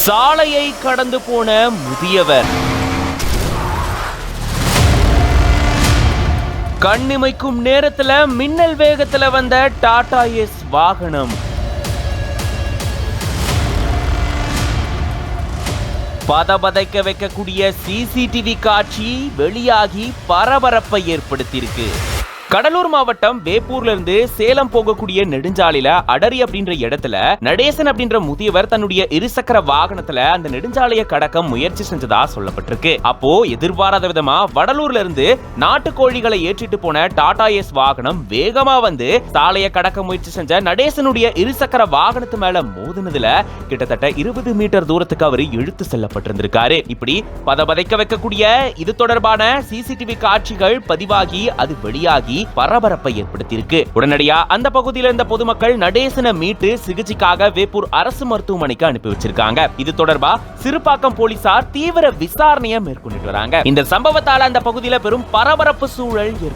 சாலையை கடந்து போன முதியவர். கண்ணிமைக்கும் நேரத்துல மின்னல் வேகத்துல வந்த டாடா ஏஸ் வாகனம். பதபதைக்க வைக்கக்கூடிய சிசிடிவி காட்சி வெளியாகி பரபரப்பை ஏற்படுத்தியிருக்கு. கடலூர் மாவட்டம் வேப்பூர்ல இருந்து சேலம் போகக்கூடிய நெடுஞ்சாலையில அடரி அப்படின்ற இடத்துல நடேசன் அப்படின்ற முதியவர் தன்னுடைய இருசக்கர வாகனத்துல அந்த நெடுஞ்சாலையை கடக்க முயற்சி செஞ்சதா சொல்லப்பட்டிருக்கு. அப்போ எதிர்பாராத விதமா வடலூர்ல இருந்து நாட்டுக்கோழிகளை ஏற்றிட்டு போன டாடா ஏஸ் வாகனம் வேகமா வந்து சாலையை கடக்க முயற்சி செஞ்ச நடேசனுடைய இருசக்கர வாகனத்து மேல மோதினதுல கிட்டத்தட்ட 20 மீட்டர் தூரத்துக்கு அவர் இழுத்து செல்லப்பட்டிருந்திருக்காரு. இப்படி பதபதைக்க வைக்கக்கூடிய இது தொடர்பான சிசிடிவி காட்சிகள் பதிவாகி அது வெளியாகி பரபரப்பை ஏற்படுத்தியிருக்கு. உடனடியா அந்த பகுதியில் இருந்த பொதுமக்கள் நடேசனை மீட்டு சிகிச்சைக்காக வேப்பூர் அரசு மருத்துவமனைக்கு அனுப்பி வச்சிருக்காங்க. இது தொடர்பா சிறுபாக்கம் போலீசார் தீவிர விசாரணையை மேற்கொண்டு வராங்க. இந்த சம்பவத்தால அந்த பகுதியில் பெரும் பரபரப்பு சூழல் ஏற்பட்டு